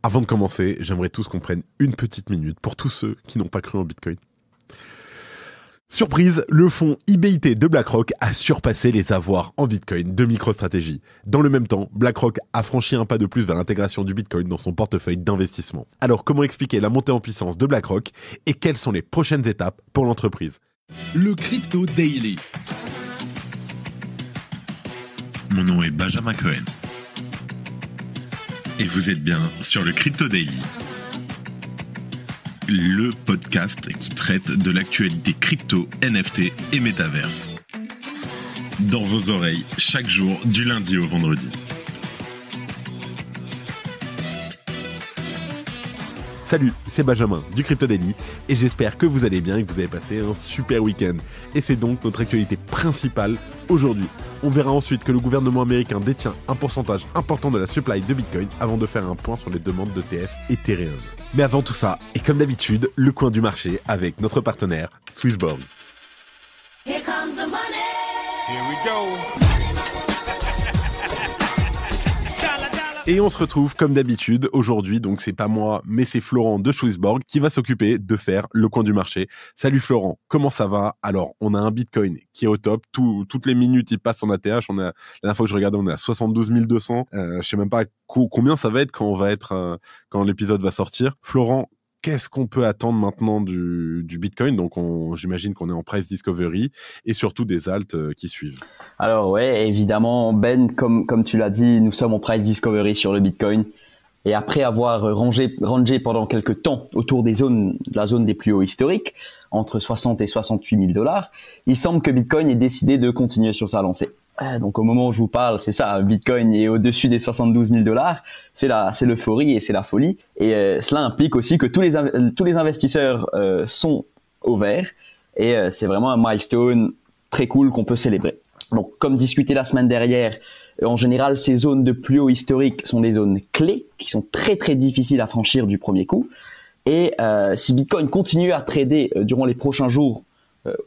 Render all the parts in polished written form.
Avant de commencer, j'aimerais tous qu'on prenne une petite minute pour tous ceux qui n'ont pas cru en Bitcoin. Surprise, le fonds IBIT de BlackRock a surpassé les avoirs en Bitcoin de MicroStrategy. Dans le même temps, BlackRock a franchi un pas de plus vers l'intégration du Bitcoin dans son portefeuille d'investissement. Alors comment expliquer la montée en puissance de BlackRock et quelles sont les prochaines étapes pour l'entreprise? Le Crypto Daily. Mon nom est Benjamin Cohen. Et vous êtes bien sur le Crypto Daily. Le podcast qui traite de l'actualité crypto, NFT et métaverse. Dans vos oreilles, chaque jour, du lundi au vendredi. Salut, c'est Benjamin du Crypto Daily et j'espère que vous allez bien et que vous avez passé un super week-end. Et c'est donc notre actualité principale aujourd'hui. On verra ensuite que le gouvernement américain détient un pourcentage important de la supply de Bitcoin avant de faire un point sur les demandes d'ETF Ethereum. Mais avant tout ça, et comme d'habitude, le coin du marché avec notre partenaire Swissborg. Here comes the money. Here we go. Et on se retrouve comme d'habitude aujourd'hui, donc c'est pas moi, mais c'est Florent de Swissborg qui va s'occuper de faire le coin du marché. Salut Florent, comment ça va? Alors, on a un Bitcoin qui est au top, toutes les minutes il passe en ATH, la dernière fois que je regardais, on est à 72 200, je sais même pas combien ça va être quand l'épisode va sortir. Florent, qu'est-ce qu'on peut attendre maintenant du Bitcoin? Donc, j'imagine qu'on est en price discovery et surtout des alts qui suivent. Alors ouais, évidemment, Ben, comme tu l'as dit, nous sommes en price discovery sur le Bitcoin. Et après avoir rangé pendant quelques temps autour de la zone des plus hauts historiques, entre 60 et 68 000 $, il semble que Bitcoin ait décidé de continuer sur sa lancée. Donc au moment où je vous parle, c'est ça, Bitcoin est au-dessus des 72 000 $, c'est l'euphorie et c'est la folie. Et cela implique aussi que tous les investisseurs sont au vert et c'est vraiment un milestone très cool qu'on peut célébrer. Donc comme discuté la semaine dernière, en général, ces zones de plus haut historique sont des zones clés qui sont très très difficiles à franchir du premier coup. Et si Bitcoin continue à trader durant les prochains jours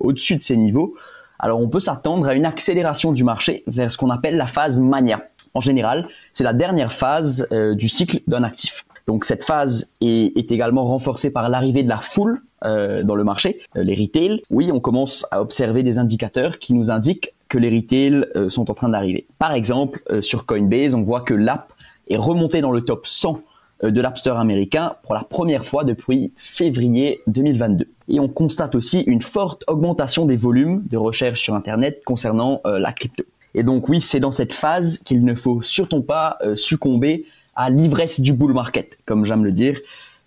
au-dessus de ces niveaux, alors on peut s'attendre à une accélération du marché vers ce qu'on appelle la phase mania. En général, c'est la dernière phase du cycle d'un actif. Donc cette phase est également renforcée par l'arrivée de la foule dans le marché, les retail. Oui, on commence à observer des indicateurs qui nous indiquent que les retail sont en train d'arriver. Par exemple, sur Coinbase, on voit que l'app est remontée dans le top 100 de l'App Store américain pour la première fois depuis février 2022. Et on constate aussi une forte augmentation des volumes de recherche sur Internet concernant la crypto. Et donc oui, c'est dans cette phase qu'il ne faut surtout pas succomber à l'ivresse du bull market, comme j'aime le dire.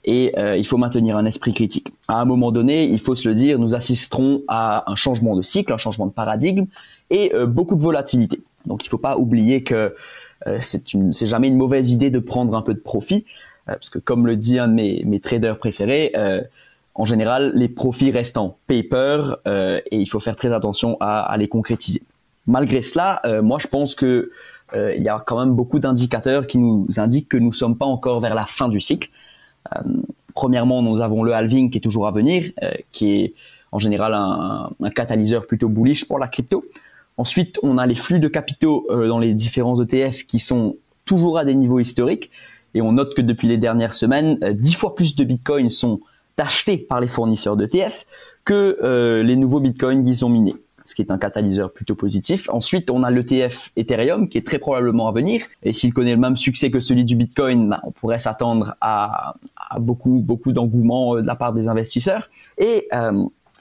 Et il faut maintenir un esprit critique. À un moment donné, il faut se le dire, nous assisterons à un changement de cycle, un changement de paradigme et beaucoup de volatilité. Donc il ne faut pas oublier que c'est jamais une mauvaise idée de prendre un peu de profit, parce que comme le dit un de mes traders préférés, en général, les profits restent en paper et il faut faire très attention à les concrétiser. Malgré cela, moi je pense que il y a quand même beaucoup d'indicateurs qui nous indiquent que nous ne sommes pas encore vers la fin du cycle. Premièrement, nous avons le halving qui est toujours à venir, qui est en général un catalyseur plutôt bullish pour la crypto. Ensuite, on a les flux de capitaux dans les différents ETF qui sont toujours à des niveaux historiques. Et on note que depuis les dernières semaines, 10 fois plus de Bitcoin sont achetés par les fournisseurs d'ETF que les nouveaux Bitcoins qui sont minés, ce qui est un catalyseur plutôt positif. Ensuite, on a l'ETF Ethereum qui est très probablement à venir. Et s'il connaît le même succès que celui du Bitcoin, on pourrait s'attendre à beaucoup d'engouement de la part des investisseurs. Et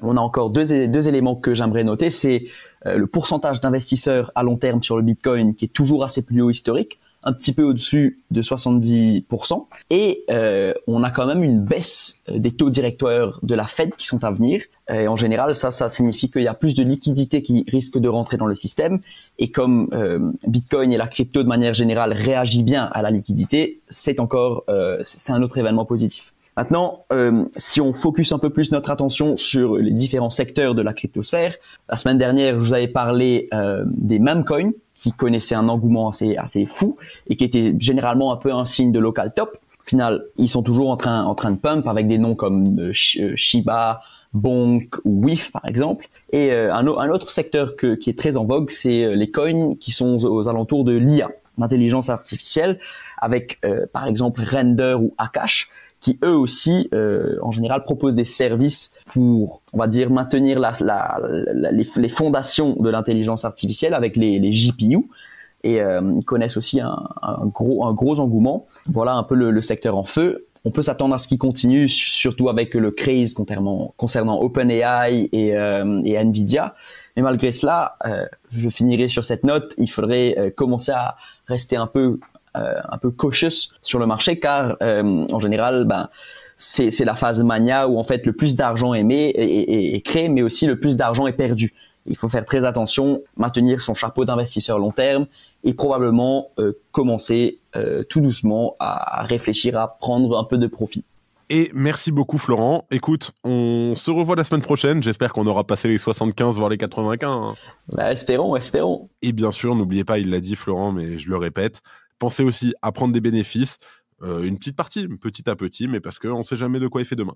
on a encore deux éléments que j'aimerais noter. C'est le pourcentage d'investisseurs à long terme sur le Bitcoin qui est toujours assez plus haut historique, un petit peu au-dessus de 70%. Et on a quand même une baisse des taux directeurs de la Fed qui sont à venir. Et en général, ça signifie qu'il y a plus de liquidités qui risquent de rentrer dans le système. Et comme Bitcoin et la crypto de manière générale réagit bien à la liquidité, c'est un autre événement positif. Maintenant, si on focus un peu plus notre attention sur les différents secteurs de la cryptosphère, la semaine dernière, je vous avais parlé des meme coins qui connaissaient un engouement assez fou et qui étaient généralement un peu un signe de local top. Au final, ils sont toujours en train de pump avec des noms comme Shiba, Bonk ou WIF par exemple. Et un autre secteur qui est très en vogue, c'est les coins qui sont aux alentours de l'IA. d'intelligence artificielle avec par exemple Render ou Akash, qui eux aussi en général proposent des services pour, on va dire, maintenir les fondations de l'intelligence artificielle avec les GPU. Et ils connaissent aussi un gros engouement. Voilà un peu le secteur en feu. On peut s'attendre à ce qu'il continue, surtout avec le craze concernant OpenAI et Nvidia. Mais malgré cela, je finirai sur cette note. Il faudrait commencer à rester un peu cautious sur le marché, car en général, c'est la phase mania où en fait le plus d'argent est créé, mais aussi le plus d'argent est perdu. Il faut faire très attention, maintenir son chapeau d'investisseur long terme et probablement commencer tout doucement à réfléchir à prendre un peu de profit. Et merci beaucoup Florent. Écoute, on se revoit la semaine prochaine. J'espère qu'on aura passé les 75 voire les 95. Espérons. Et bien sûr, n'oubliez pas, il l'a dit Florent, mais je le répète, pensez aussi à prendre des bénéfices, une petite partie, petit à petit, mais parce qu'on ne sait jamais de quoi il fait demain.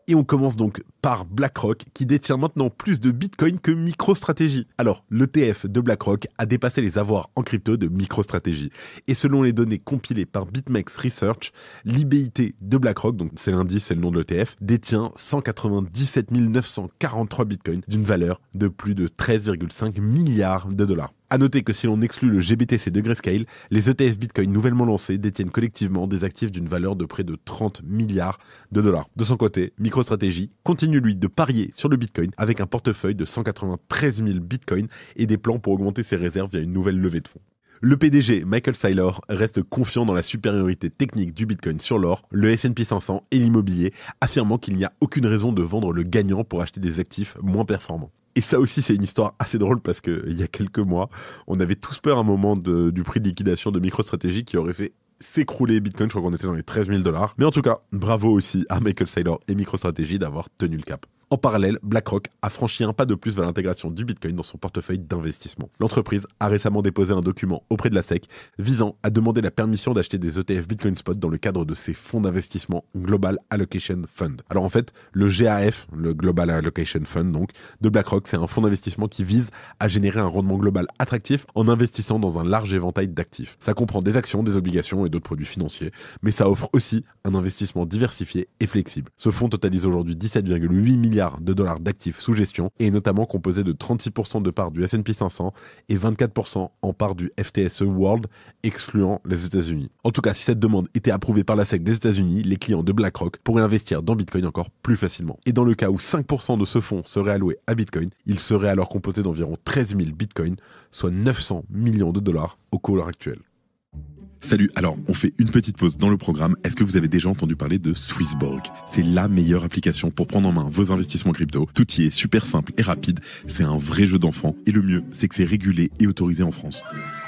Et on commence donc par BlackRock, qui détient maintenant plus de Bitcoin que MicroStrategy. Alors, l'ETF de BlackRock a dépassé les avoirs en crypto de MicroStrategy. Et selon les données compilées par BitMEX Research, l'IBIT de BlackRock, donc c'est l'indice, c'est le nom de l'ETF, détient 197 943 Bitcoins d'une valeur de plus de 13,5 milliards de dollars. À noter que si l'on exclut le GBTC de Grayscale, les ETF Bitcoin nouvellement lancés détiennent collectivement des actifs d'une valeur de près de 30 milliards de dollars. De son côté, MicroStrategy continue lui de parier sur le Bitcoin avec un portefeuille de 193 000 Bitcoins et des plans pour augmenter ses réserves via une nouvelle levée de fonds. Le PDG Michael Saylor reste confiant dans la supériorité technique du Bitcoin sur l'or, le S&P 500 et l'immobilier, affirmant qu'il n'y a aucune raison de vendre le gagnant pour acheter des actifs moins performants. Et ça aussi, c'est une histoire assez drôle parce que il y a quelques mois, on avait tous peur à un moment du prix de liquidation de MicroStrategy qui aurait fait s'écrouler Bitcoin. Je crois qu'on était dans les 13 000 $. Mais en tout cas, bravo aussi à Michael Saylor et MicroStrategy d'avoir tenu le cap. En parallèle, BlackRock a franchi un pas de plus vers l'intégration du Bitcoin dans son portefeuille d'investissement. L'entreprise a récemment déposé un document auprès de la SEC visant à demander la permission d'acheter des ETF Bitcoin Spot dans le cadre de ses fonds d'investissement Global Allocation Fund. Alors en fait, le GAF, le Global Allocation Fund donc, de BlackRock, c'est un fonds d'investissement qui vise à générer un rendement global attractif en investissant dans un large éventail d'actifs. Ça comprend des actions, des obligations et d'autres produits financiers, mais ça offre aussi un investissement diversifié et flexible. Ce fonds totalise aujourd'hui 17,8 milliards de dollars d'actifs sous gestion et est notamment composé de 36% de parts du S&P 500 et 24% en parts du FTSE World, excluant les États-Unis. En tout cas, si cette demande était approuvée par la SEC des États-Unis, les clients de BlackRock pourraient investir dans Bitcoin encore plus facilement. Et dans le cas où 5% de ce fonds serait alloué à Bitcoin, il serait alors composé d'environ 13 000 Bitcoins, soit 900 millions de dollars au cours actuel. Salut, alors on fait une petite pause dans le programme. Est-ce que vous avez déjà entendu parler de Swissborg? C'est la meilleure application pour prendre en main vos investissements crypto. Tout y est super simple et rapide, c'est un vrai jeu d'enfant. Et le mieux, c'est que c'est régulé et autorisé en France.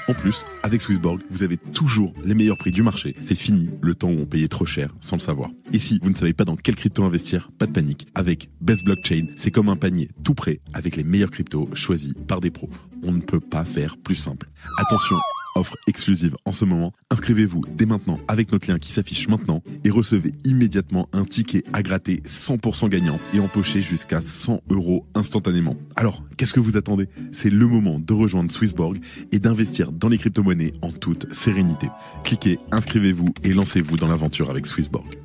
En plus, avec Swissborg, vous avez toujours les meilleurs prix du marché. C'est fini le temps où on payait trop cher sans le savoir. Et si vous ne savez pas dans quelle crypto investir, pas de panique. Avec Best Blockchain, c'est comme un panier tout prêt avec les meilleurs cryptos choisis par des pros. On ne peut pas faire plus simple. Attention, offre exclusive en ce moment. Inscrivez-vous dès maintenant avec notre lien qui s'affiche maintenant et recevez immédiatement un ticket à gratter 100% gagnant et empocher jusqu'à 100 € instantanément. Alors, qu'est-ce que vous attendez? C'est le moment de rejoindre Swissborg et d'investir dans les crypto-monnaies en toute sérénité. Cliquez, inscrivez-vous et lancez-vous dans l'aventure avec Swissborg.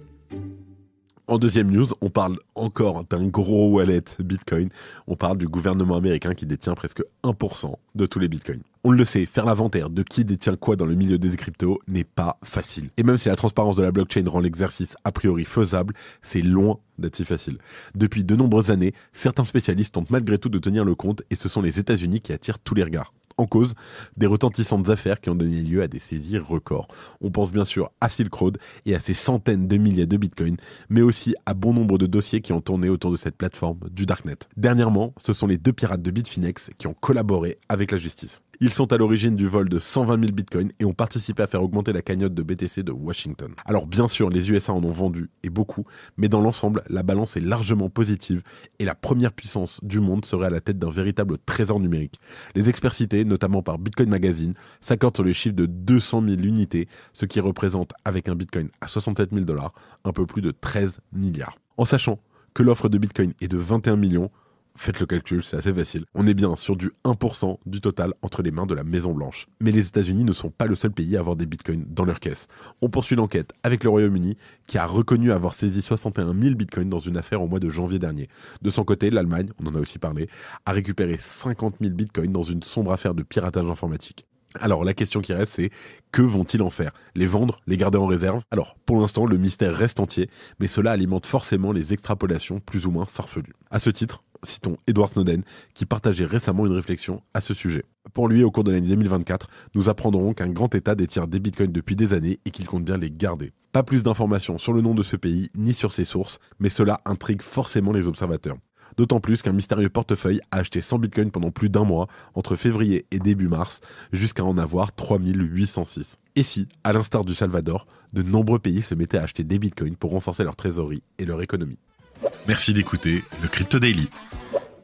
En deuxième news, on parle encore d'un gros wallet Bitcoin. On parle du gouvernement américain qui détient presque 1% de tous les Bitcoins. On le sait, faire l'inventaire de qui détient quoi dans le milieu des cryptos n'est pas facile. Et même si la transparence de la blockchain rend l'exercice a priori faisable, c'est loin d'être si facile. Depuis de nombreuses années, certains spécialistes tentent malgré tout de tenir le compte et ce sont les États-Unis qui attirent tous les regards. En cause, des retentissantes affaires qui ont donné lieu à des saisies records. On pense bien sûr à Silk Road et à ses centaines de milliers de bitcoins, mais aussi à bon nombre de dossiers qui ont tourné autour de cette plateforme du Darknet. Dernièrement, ce sont les deux pirates de Bitfinex qui ont collaboré avec la justice. Ils sont à l'origine du vol de 120 000 bitcoins et ont participé à faire augmenter la cagnotte de BTC de Washington. Alors bien sûr, les USA en ont vendu, et beaucoup, mais dans l'ensemble, la balance est largement positive et la première puissance du monde serait à la tête d'un véritable trésor numérique. Les experts cités, notamment par Bitcoin Magazine, s'accordent sur le chiffre de 200 000 unités, ce qui représente, avec un bitcoin à 67 000 $, un peu plus de 13 milliards. En sachant que l'offre de bitcoin est de 21 millions, Faites le calcul, c'est assez facile. On est bien sur du 1% du total entre les mains de la Maison Blanche. Mais les États-Unis ne sont pas le seul pays à avoir des bitcoins dans leur caisse. On poursuit l'enquête avec le Royaume-Uni qui a reconnu avoir saisi 61 000 bitcoins dans une affaire au mois de janvier dernier. De son côté, l'Allemagne, on en a aussi parlé, a récupéré 50 000 bitcoins dans une sombre affaire de piratage informatique. Alors la question qui reste, c'est que vont-ils en faire? Les vendre? Les garder en réserve? Alors pour l'instant le mystère reste entier, mais cela alimente forcément les extrapolations plus ou moins farfelues. À ce titre, citons Edward Snowden qui partageait récemment une réflexion à ce sujet. Pour lui, au cours de l'année 2024, nous apprendrons qu'un grand État détient des bitcoins depuis des années et qu'il compte bien les garder. Pas plus d'informations sur le nom de ce pays ni sur ses sources, mais cela intrigue forcément les observateurs. D'autant plus qu'un mystérieux portefeuille a acheté 100 bitcoins pendant plus d'un mois, entre février et début mars, jusqu'à en avoir 3806. Et si, à l'instar du Salvador, de nombreux pays se mettaient à acheter des bitcoins pour renforcer leur trésorerie et leur économie. Merci d'écouter le Crypto Daily.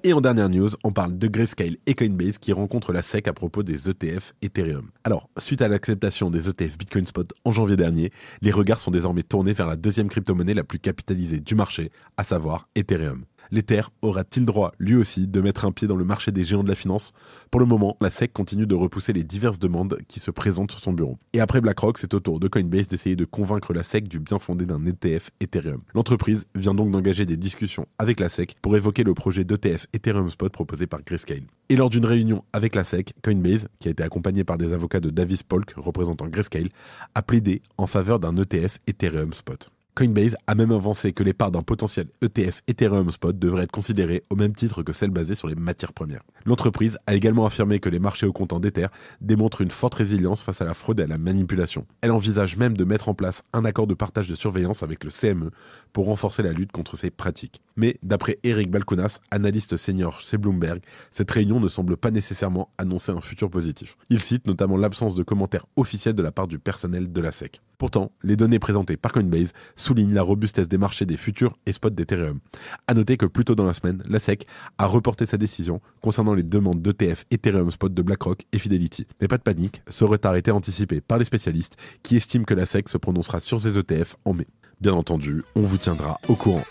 Et en dernière news, on parle de Grayscale et Coinbase qui rencontrent la SEC à propos des ETF Ethereum. Alors, suite à l'acceptation des ETF Bitcoin Spot en janvier dernier, les regards sont désormais tournés vers la deuxième crypto-monnaie la plus capitalisée du marché, à savoir Ethereum. L'Ether aura-t-il droit, lui aussi, de mettre un pied dans le marché des géants de la finance? Pour le moment, la SEC continue de repousser les diverses demandes qui se présentent sur son bureau. Et après BlackRock, c'est au tour de Coinbase d'essayer de convaincre la SEC du bien fondé d'un ETF Ethereum. L'entreprise vient donc d'engager des discussions avec la SEC pour évoquer le projet d'ETF Ethereum Spot proposé par Grayscale. Et lors d'une réunion avec la SEC, Coinbase, qui a été accompagné par des avocats de Davis Polk représentant Grayscale, a plaidé en faveur d'un ETF Ethereum Spot. Coinbase a même avancé que les parts d'un potentiel ETF Ethereum Spot devraient être considérées au même titre que celles basées sur les matières premières. L'entreprise a également affirmé que les marchés au comptant d'Ether démontrent une forte résilience face à la fraude et à la manipulation. Elle envisage même de mettre en place un accord de partage de surveillance avec le CME pour renforcer la lutte contre ces pratiques. Mais d'après Eric Balkounas, analyste senior chez Bloomberg, cette réunion ne semble pas nécessairement annoncer un futur positif. Il cite notamment l'absence de commentaires officiels de la part du personnel de la SEC. Pourtant, les données présentées par Coinbase soulignent la robustesse des marchés des futurs et spots d'Ethereum. A noter que plus tôt dans la semaine, la SEC a reporté sa décision concernant les demandes d'ETF Ethereum Spot de BlackRock et Fidelity. Mais pas de panique, ce retard était anticipé par les spécialistes qui estiment que la SEC se prononcera sur ces ETF en mai. Bien entendu, on vous tiendra au courant.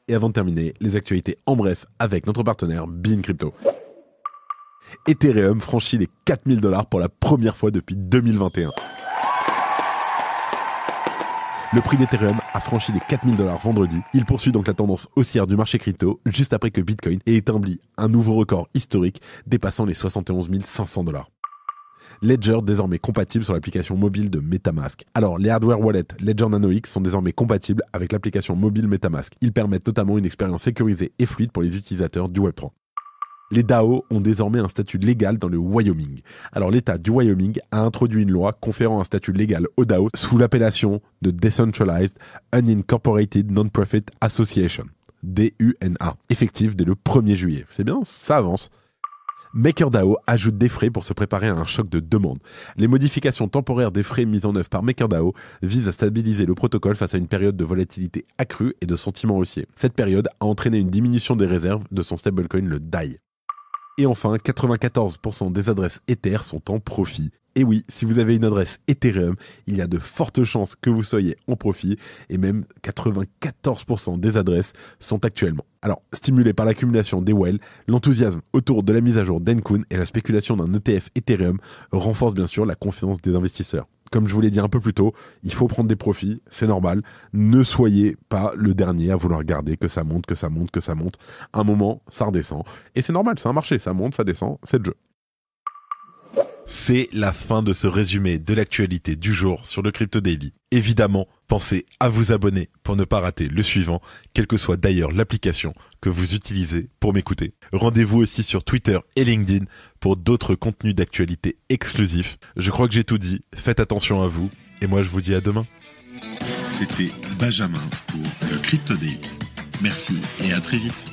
Et avant de terminer, les actualités en bref avec notre partenaire Bean Crypto. Ethereum franchit les $4000 pour la première fois depuis 2021. Le prix d'Ethereum a franchi les $4000 vendredi. Il poursuit donc la tendance haussière du marché crypto juste après que Bitcoin ait établi un nouveau record historique dépassant les $71 500. Ledger désormais compatible sur l'application mobile de MetaMask. Alors, les hardware wallets Ledger Nano X sont désormais compatibles avec l'application mobile MetaMask. Ils permettent notamment une expérience sécurisée et fluide pour les utilisateurs du Web3. Les DAO ont désormais un statut légal dans le Wyoming. Alors l'État du Wyoming a introduit une loi conférant un statut légal aux DAO sous l'appellation de Decentralized Unincorporated Non-Profit Association, DUNA, effective dès le 1er juillet. C'est bien, ça avance. MakerDAO ajoute des frais pour se préparer à un choc de demande. Les modifications temporaires des frais mises en œuvre par MakerDAO visent à stabiliser le protocole face à une période de volatilité accrue et de sentiments haussiers. Cette période a entraîné une diminution des réserves de son stablecoin, le DAI. Et enfin, 94% des adresses Ether sont en profit. Et oui, si vous avez une adresse Ethereum, il y a de fortes chances que vous soyez en profit, et même 94% des adresses sont actuellement. Alors, stimulé par l'accumulation des whales, l'enthousiasme autour de la mise à jour d'Encun et la spéculation d'un ETF Ethereum renforce bien sûr la confiance des investisseurs. Comme je vous l'ai dit un peu plus tôt, il faut prendre des profits, c'est normal. Ne soyez pas le dernier à vouloir garder que ça monte, que ça monte, que ça monte. Un moment, ça redescend. Et c'est normal, c'est un marché, ça monte, ça descend, c'est le jeu. C'est la fin de ce résumé de l'actualité du jour sur le Crypto Daily. Évidemment, pensez à vous abonner pour ne pas rater le suivant, quelle que soit d'ailleurs l'application que vous utilisez pour m'écouter. Rendez-vous aussi sur Twitter et LinkedIn pour d'autres contenus d'actualité exclusifs. Je crois que j'ai tout dit, faites attention à vous, et moi je vous dis à demain. C'était Benjamin pour le Crypto Daily. Merci et à très vite.